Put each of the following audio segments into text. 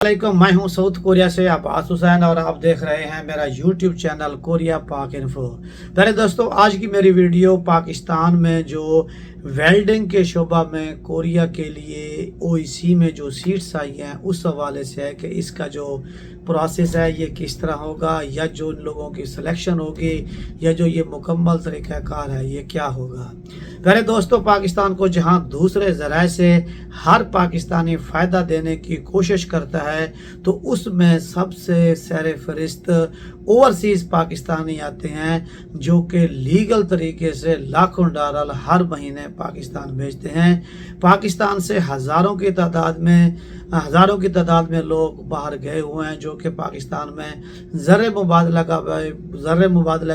वालेकुम, मैं हूं साउथ कोरिया से अब्बास हुसैन और आप देख रहे हैं मेरा यूट्यूब चैनल कोरिया पाक इन्फो। पहले दोस्तों, आज की मेरी वीडियो पाकिस्तान में जो वेल्डिंग के शोबा में कोरिया के लिए ओईसी में जो सीट्स आई हैं उस हवाले से है कि इसका जो प्रोसेस है ये किस तरह होगा, या जो इन लोगों की सिलेक्शन होगी, या जो ये मुकम्मल तरीक़ाकार है ये क्या होगा। पहले दोस्तों, पाकिस्तान को जहां दूसरे ज़राए से हर पाकिस्तानी फ़ायदा देने की कोशिश करता है तो उसमें सबसे सर फहरिस्त ओवरसीज़ पाकिस्तानी आते हैं जो कि लीगल तरीके से लाखों डॉलर हर महीने पाकिस्तान भेजते हैं। पाकिस्तान से हज़ारों की तादाद में लोग बाहर गए हुए हैं जो कि पाकिस्तान में ज़र मुबादला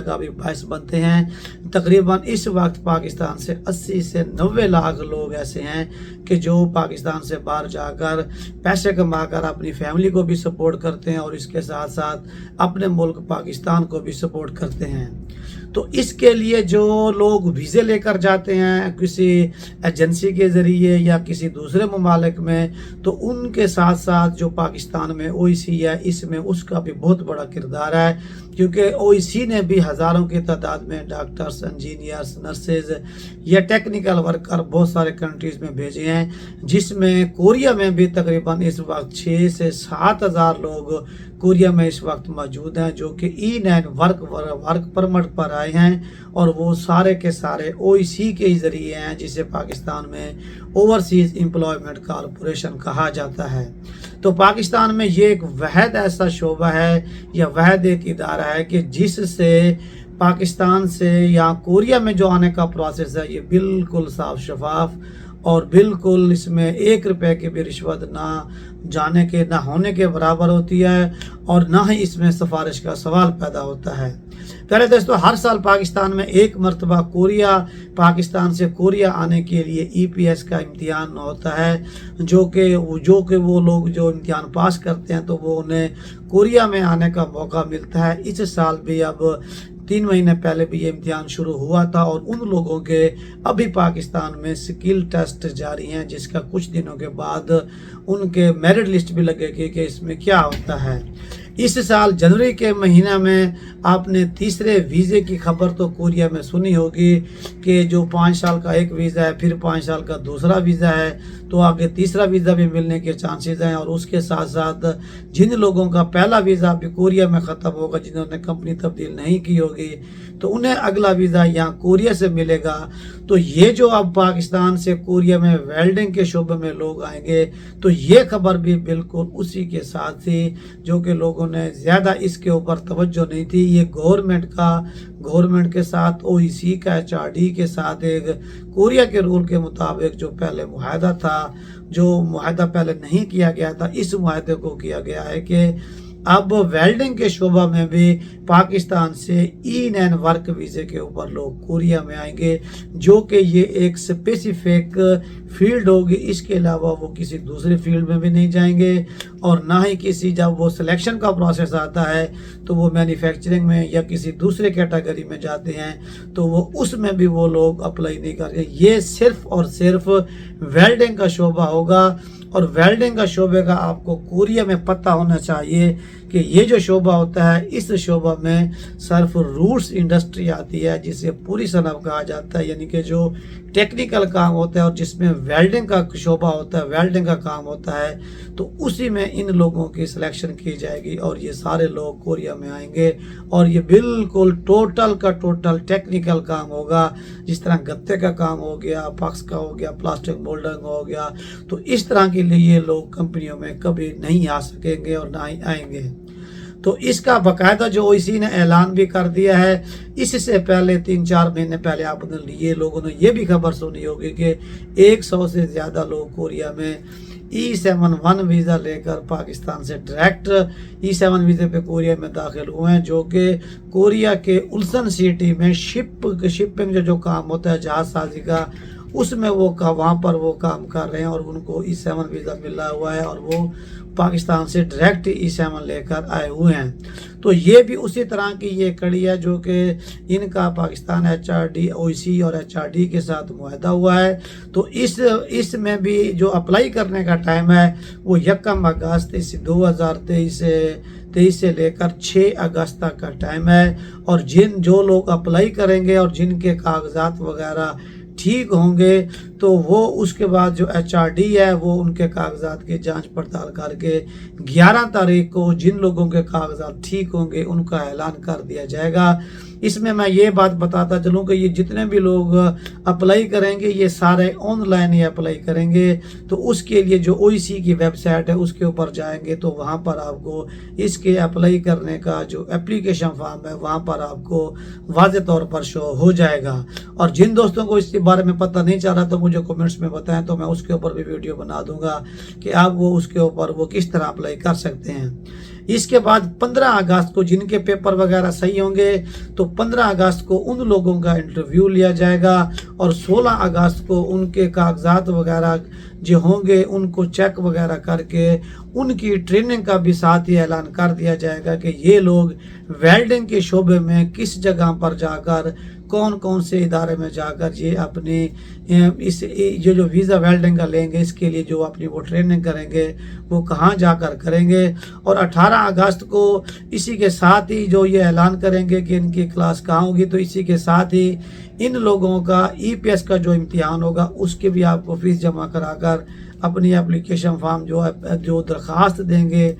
का भी बायस बनते हैं। तकरीबन इस वक्त पाकिस्तान से 80 से 90 लाख लोग ऐसे हैं कि जो पाकिस्तान से बाहर जाकर पैसे कमाकर अपनी फैमिली को भी सपोर्ट करते हैं और इसके साथ साथ अपने मुल्क पाकिस्तान को भी सपोर्ट करते हैं। तो इसके लिए जो लोग वीज़े लेकर जाते हैं किसी एजेंसी के ज़रिए या किसी दूसरे ममालिक में, तो उनके साथ साथ जो पाकिस्तान में ओईसी है इसमें उसका भी बहुत बड़ा किरदार है, क्योंकि ओईसी ने भी हज़ारों की तादाद में डॉक्टर्स, इंजीनियर्स, नर्सेज या टेक्निकल वर्कर बहुत सारे कंट्रीज़ में भेजे हैं, जिसमें कोरिया में भी तकरीबन इस वक्त 6 से 7 हज़ार लोग कोरिया में इस वक्त मौजूद हैं जो कि E9 वर्क परमिट पर आए हैं, और वो सारे के सारे ओईसी के ही ज़रिए हैं, जिसे पाकिस्तान में ओवरसीज़ एम्प्लॉयमेंट कॉरपोरेशन कहा जाता है। तो पाकिस्तान में ये एक वहद ऐसा शोबा है या वहद एक इदारा है कि जिससे पाकिस्तान से या कोरिया में जो आने का प्रोसेस है ये बिल्कुल साफ शफाफ और बिल्कुल इसमें 1 रुपए की भी रिश्वत ना जाने के ना होने के बराबर होती है, और ना ही इसमें सिफारिश का सवाल पैदा होता है। पहले दोस्तों, हर साल पाकिस्तान में एक मरतबा पाकिस्तान से कोरिया आने के लिए EPS का इम्तिहान होता है, जो कि वो लोग जो इम्तिहान पास करते हैं तो वो उन्हें कोरिया में आने का मौका मिलता है। इस साल भी अब 3 महीने पहले भी ये इम्तिहान शुरू हुआ था, और उन लोगों के अभी पाकिस्तान में स्किल टेस्ट जारी हैं, जिसका कुछ दिनों के बाद उनके मेरिट लिस्ट भी लगेगी कि इसमें क्या होता है। इस साल जनवरी के महीना में आपने तीसरे वीज़े की खबर तो कोरिया में सुनी होगी कि जो 5 साल का एक वीज़ा है, फिर 5 साल का दूसरा वीज़ा है, तो आगे तीसरा वीज़ा भी मिलने के चांसेस हैं। और उसके साथ साथ जिन लोगों का पहला वीज़ा अभी कोरिया में ख़त्म होगा, जिन्होंने कंपनी तब्दील नहीं की होगी, तो उन्हें अगला वीज़ा यहाँ कोरिया से मिलेगा। तो ये जो अब पाकिस्तान से कोरिया में वेल्डिंग के शोबे में लोग आएंगे, तो ये खबर भी बिल्कुल उसी के साथ थी, जो कि लोगों ने ज़्यादा इसके ऊपर तवज्जो नहीं थी। ये गवर्नमेंट के साथ ओईसी का HRD के साथ एक कोरिया के रूल के मुताबिक जो पहले मुआहदा था, जो मुआहदा पहले नहीं किया गया था, इस मुआहदे को किया गया है कि अब वेल्डिंग के शोबा में भी पाकिस्तान से E9 वर्क वीज़े के ऊपर लोग कोरिया में आएंगे, जो कि ये एक स्पेसिफिक फील्ड होगी। इसके अलावा वो किसी दूसरी फील्ड में भी नहीं जाएंगे, और ना ही किसी जब वो सिलेक्शन का प्रोसेस आता है तो वो मैन्युफैक्चरिंग में या किसी दूसरे कैटेगरी में जाते हैं तो वो उसमें भी वो लोग अप्लाई नहीं करेंगे। ये सिर्फ और सिर्फ वेल्डिंग का शोबा होगा, और वेल्डिंग का शोबे का आपको कोरिया में पता होना चाहिए कि ये जो शोबा होता है, इस शोबा में सिर्फ रूट्स इंडस्ट्री आती है, जिसे पूरी सनअत कहा जाता है, यानी कि जो टेक्निकल काम होता है और जिसमें वेल्डिंग का शोबा होता है, वेल्डिंग का काम होता है, तो उसी में इन लोगों की सिलेक्शन की जाएगी और ये सारे लोग कोरिया में आएंगे। और ये बिल्कुल टोटल का टोटल टेक्निकल काम होगा, जिस तरह गत्ते का काम हो गया, पक्स का हो गया, प्लास्टिक मोल्डिंग हो गया। तो इस तरह के लिए ये लोग कंपनियों में कभी नहीं आ सकेंगे और ना ही आएंगे। तो इसका बाकायदा जो ओईसी ने ऐलान भी कर दिया है। इससे पहले 3-4 महीने पहले आपने ये लोगों ने ये भी खबर सुनी होगी कि 100 से ज़्यादा लोग कोरिया में E7 वीज़ा लेकर पाकिस्तान से डायरेक्ट E7 वीज़े पे कोरिया में दाखिल हुए हैं, जो कि कोरिया के उल्सन सिटी में शिपिंग जो काम होता है, जहाज साजी का, اس میں وہ وہاں پر وہ کام کر رہے ہیں اور ان کو E7 ویزا ملا ہوا ہے اور وہ پاکستان سے ڈائریکٹ E7 لے کر آئے ہوئے ہیں۔ تو یہ بھی اسی طرح کی یہ کڑی ہے جو کہ ان کا پاکستان HRD OIC اور HRD کے ساتھ معاہدہ ہوا ہے۔ تو اس میں بھی جو اپلائی کرنے کا ٹائم ہے وہ 1 اگست 2023 سے لے کر 6 اگست تک کا ٹائم ہے، اور جو لوگ اپلائی کریں گے اور جن کے کاغذات وغیرہ ٹھیک ہوں گے تو وہ اس کے بعد جو HRD ہے وہ ان کے کاغذات کی جانچ پڑتال کر کے 11 تاریخ کو جن لوگوں کے کاغذات ٹھیک ہوں گے ان کا اعلان کر دیا جائے گا۔ اس میں یہ بات بتاتا چلوں کہ یہ جتنے بھی لوگ اپلائی کریں گے یہ سارے آن لائن ہی اپلائی کریں گے، تو اس کے لیے جو OIC کی ویب سائٹ ہے اس کے اوپر جائیں گے تو وہاں پر آپ کو اس کے اپلائی کرنے کا جو اپلیکیشن فارم ہے وہاں پر آپ کو واضح طور پر شو ہو جائے گا۔ اور جن دوستوں کو اس کے بارے میں پتہ نہیں چل رہا تو مجھے کمنٹس میں بتائیں تو میں اس کے اوپر بھی ویڈیو بنا دوں گا کہ آپ وہ اس کے اوپر وہ کس طرح اپلائی کر سکتے ہیں۔ اس کے بعد 15 اگست کو جن کے پیپر وغیرہ صحیح ہوں گے تو 15 اگست کو ان لوگوں کا انٹرویو لیا جائے گا، اور 16 اگست کو ان کے کاغذات وغیرہ جو ہوں گے ان کو چیک وغیرہ کر کے ان کی ٹریننگ کا بھی ساتھ ہی اعلان کر دیا جائے گا کہ یہ لوگ ویلڈنگ کے شعبے میں کس جگہ پر جا کر کون کون سے ادارے میں جا کر یہ اپنی جو ویزا ویلڈنگ کا لیں گے اس کے لیے جو اپنی وہ ٹریننگ کریں گے وہ کہاں جا کر کریں گے۔ اور 18 اگست کو اسی کے ساتھ ہی جو یہ اعلان کریں گے کہ ان کی کلاس کہاں ہوگی، تو اسی کے ساتھ ہی ان لوگوں کا EPS کا جو امتحان ہوگا اس کے بھی آپ کو فیس جمع کرا کر اپنی اپلیکیشن فارم جو درخواست دیں گے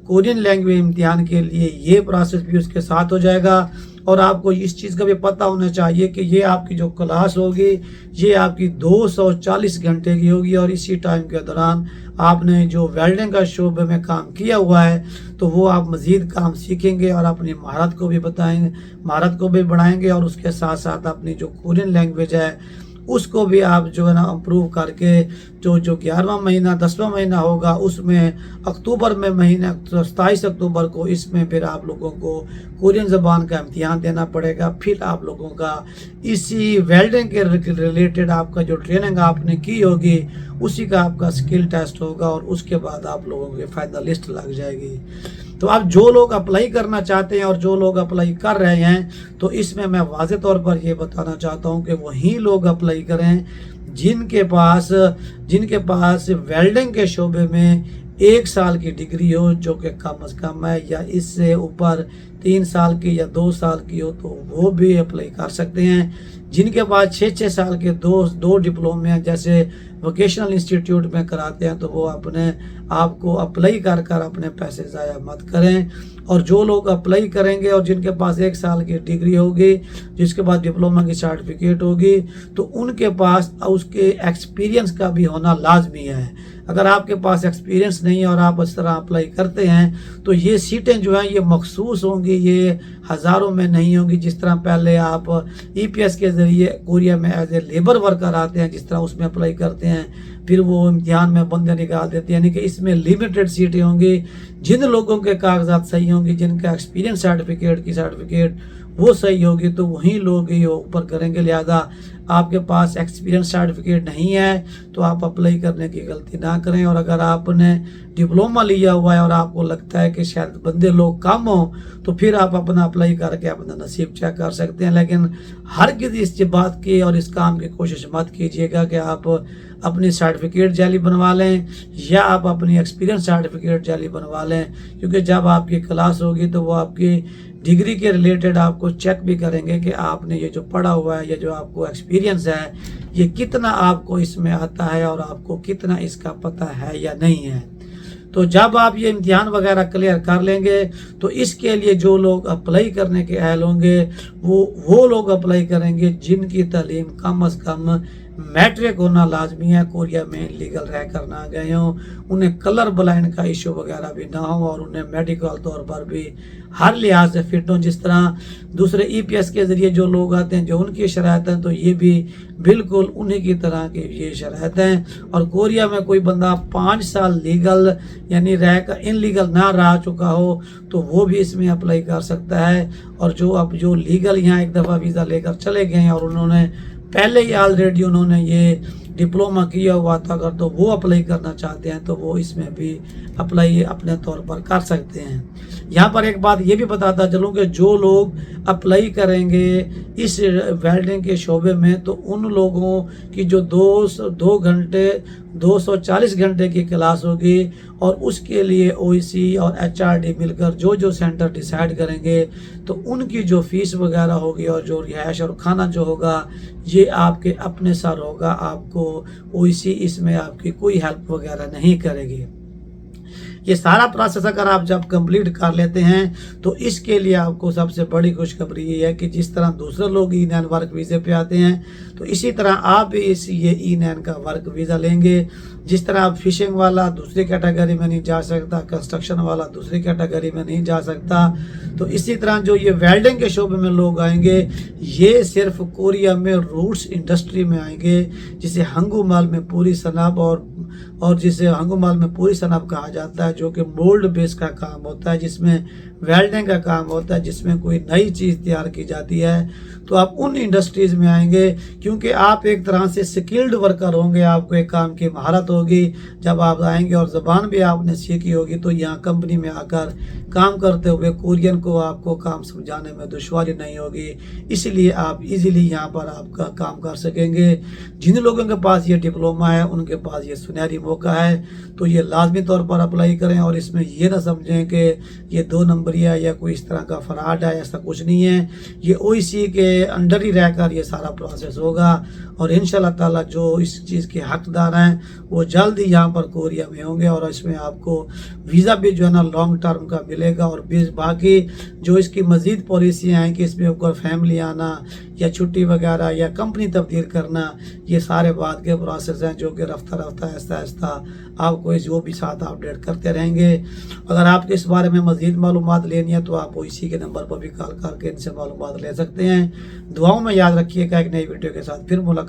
کورین لینگویج امتحان کے لیے، یہ پروسیس بھی اس کے ساتھ ہو جائے گا۔ اور آپ کو اس چیز کا بھی پتہ ہونا چاہیے کہ یہ آپ کی جو کلاس ہوگی یہ آپ کی 240 گھنٹے کی ہوگی، اور اسی ٹائم کے دوران آپ نے جو ویلڈنگ کا شعبے میں کام کیا ہوا ہے تو وہ آپ مزید کام سیکھیں گے اور اپنی مہارت کو بھی بڑھائیں گے، اور اس کے ساتھ ساتھ اپنی جو کورین لینگویج ہے اس کو بھی آپ جو ہے نا امپروو کر کے جو 11واں مہینہ 10واں مہینہ ہوگا اس میں اکتوبر میں 27 اکتوبر کو اس میں پھر آپ لوگوں کو کورین زبان کا امتحان دینا پڑے گا۔ پھر آپ لوگوں کا اسی ویلڈنگ کے ریلیٹڈ آپ کا جو ٹریننگ آپ نے کی ہوگی اسی کا آپ کا سکل ٹیسٹ ہوگا، اور اس کے بعد آپ لوگوں کے فائنل لسٹ لگ جائے گی۔ تو اب جو لوگ اپلائی کرنا چاہتے ہیں اور جو لوگ اپلائی کر رہے ہیں تو اس میں واضح طور پر یہ بتانا چاہتا ہوں کہ وہی لوگ اپلائی کریں جن کے پاس ویلڈنگ کے شعبے میں 1 سال کی ڈگری ہو جو کہ کم از کم ہے، یا اس سے اوپر 3 سال کی یا 2 سال کی ہو تو وہ بھی اپلائی کر سکتے ہیں۔ جن کے پاس 6 سال کے دو ڈپلومے ہیں جیسے ووکیشنل انسٹیٹیوٹ میں کراتے ہیں تو وہ اپنے آپ کو اپلائی کر اپنے پیسے ضائع مت کریں۔ اور جو لوگ اپلائی کریں گے اور جن کے پاس 1 سال کی ڈگری ہوگی جس کے بعد ڈپلومہ کی سرٹیفکیٹ ہوگی تو ان کے پاس اس کے ایکسپیرینس کا بھی ہونا لازمی ہے۔ اگر آپ کے پاس ایکسپیرینس نہیں ہے اور آپ اس طرح اپلائی کرتے ہیں تو یہ سیٹیں جو ہیں یہ مخصوص ہوں گی، یہ ہزاروں میں نہیں ہوں گی جس طرح پہلے آپ EPS کے ذریعے کوریا میں ایز اے لیبر ورکر آتے ہیں جس طرح اس میں اپلائی کرتے ہیں پھر وہ امتحان میں بندے نکال دیتے ہیں، یعنی کہ اس میں لمیٹڈ سیٹیں ہوں گی۔ جن لوگوں کے کاغذات صحیح ہوں گی، جن کا ایکسپیرینس سرٹیفکیٹ وہ صحیح ہوگی تو وہی لوگ یہ اوپر کریں گے۔ لہذا آپ کے پاس ایکسپیرینس سرٹیفکیٹ نہیں ہے تو آپ اپلائی کرنے کی غلطی نہ کریں، اور اگر آپ نے ڈپلومہ لیا ہوا ہے اور آپ کو لگتا ہے کہ شاید بندے لوگ کم ہوں تو پھر آپ اپنا اپلائی کر کے اپنا نصیب چیک کر سکتے ہیں۔ لیکن ہرگز اس بات کی اور اس کام کی کوشش مت کیجیے گا کہ آپ اپنی سرٹیفکیٹ جعلی بنوا لیں یا آپ اپنی ایکسپیرینس سرٹیفکیٹ جعلی بنوا لیں، کیونکہ جب آپ کی کلاس ہوگی تو وہ آپ کی ڈگری کے ریلیٹڈ آپ کو چیک بھی کریں گے کہ آپ نے یہ جو پڑھا ہوا ہے یا جو آپ کو ایکسپیرینس ہے یہ کتنا آپ کو اس میں آتا ہے اور آپ کو کتنا اس کا پتہ ہے یا نہیں ہے۔ تو جب آپ یہ امتحان وغیرہ کلیئر کر لیں گے تو اس کے لیے جو لوگ اپلائی کرنے کے اہل ہوں گے وہ لوگ اپلائی کریں گے جن کی تعلیم کم از کم میٹرک ہونا لازمی ہے، کوریا میں لیگل رہ کر نہ گئے ہوں، انہیں کلر بلائنڈ کا ایشو وغیرہ بھی نہ ہو، اور انہیں میڈیکل طور پر بھی ہر لحاظ سے فٹ ہوں۔ جس طرح دوسرے EPS کے ذریعے جو لوگ آتے ہیں جو ان کی شرائط ہیں تو یہ بھی بالکل انہی کی طرح کی یہ شرائط ہیں۔ اور کوریا میں کوئی بندہ 5 سال لیگل یعنی رہ کر ان لیگل نہ رہ چکا ہو تو وہ بھی اس میں اپلائی کر سکتا ہے، اور جو لیگل یہاں ایک دفعہ ویزا لے کر چلے گئے ہیں اور انہوں نے पहले ही ऑलरेडी उन्होंने ये डिप्लोमा किया हुआ था, अगर तो वो अप्लाई करना चाहते हैं तो वो इसमें भी अप्लाई अपने तौर पर कर सकते हैं। यहाँ पर एक बात ये भी बताता चलूँ कि जो लोग अप्लाई करेंगे इस वेल्डिंग के शोबे में, तो उन लोगों की जो 2 घंटे 240 घंटे की क्लास होगी, और उसके लिए ओईसी और एचआरडी मिलकर जो सेंटर डिसाइड करेंगे, तो उनकी जो फीस वगैरह होगी और जो रिहाइश और खाना जो होगा ये आपके अपने सर होगा। आपको ओईसी इसमें आपकी कोई हेल्प वगैरह नहीं करेगी। ये सारा प्रोसेस अगर आप जब कंप्लीट कर लेते हैं तो इसके लिए आपको सबसे बड़ी खुशखबरी ये है कि जिस तरह दूसरे लोग ई-9 वर्क वीज़े पे आते हैं, तो इसी तरह आप भी ये ई-9 का वर्क वीज़ा लेंगे। जिस तरह आप फिशिंग वाला दूसरी कैटेगरी में नहीं जा सकता, कंस्ट्रक्शन वाला दूसरी कैटेगरी में नहीं जा सकता, तो इसी तरह जो ये वेल्डिंग के शोबे में लोग आएंगे ये सिर्फ कोरिया में रूट्स इंडस्ट्री में आएंगे, जिसे हंगुमाल में पूरी सनाब और जिसे हंगुमाल में पूरी सनाब कहा जाता है, जो कि मोल्ड बेस का काम होता है, जिसमें वेल्डिंग का काम होता है, जिसमें कोई नई चीज़ तैयार की जाती है। तो आप उन इंडस्ट्रीज़ में आएंगे क्योंकि आप एक तरह से स्किल्ड वर्कर होंगे, आपको एक काम की महारत होगी। जब आप आएंगे और ज़बान भी आपने सीखी होगी, तो यहाँ कंपनी में आकर काम करते हुए कोरियन को आपको काम समझाने में दुश्वारी नहीं होगी, इसलिए आप इजीली यहाँ पर आपका काम कर सकेंगे। जिन लोगों के पास ये डिप्लोमा है उनके पास ये सुनहरी मौका है, तो ये लाजमी तौर पर अप्लाई करें, और इसमें ये ना समझें कि ये 2 नंबरिया या कोई इस तरह का फ्रॉड है, ऐसा कुछ नहीं है। ये ओईसी के अंडर ही रहकर ये सारा प्रोसेस होगा, और इंशाल्लाह ताला जो इस चीज़ के हकदार हैं वो जल्द ही यहाँ पर कोरिया में होंगे, और इसमें आपको वीज़ा भी जो है ना लॉन्ग टर्म का मिलेगा। और बाकी जो इसकी मज़ीद पॉलिसियाँ हैं कि इसमें ऊपर फैमिली आना या छुट्टी वगैरह या कंपनी तब्दील करना, ये सारे बाद के प्रोसेस हैं जो कि रफ्ता रफ्ता आहिस्ता आहिस्ता आपको जो भी साथ अपडेट करते रहेंगे। अगर आपको इस बारे में मज़ीद मालूमात लेनी है तो आप इसी के नंबर पर भी कॉल करके इनसे मालूमात ले सकते हैं। दुआओं में याद रखिएगा। एक नई वीडियो के साथ फिर मुलाकात